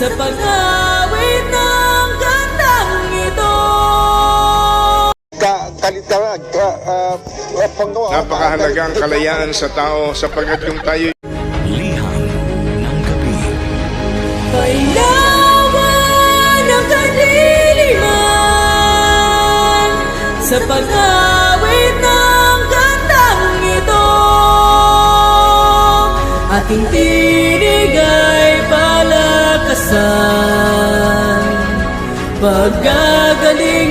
sa pag-awit ng kantang ito. Napakahalagang kalayaan sa tao sapagkat kung tayo Liham ng gabi. Pailawan ng kadiliman sa pag-awit ng kantang ito. Ating tinig ay palakasan, paggagaling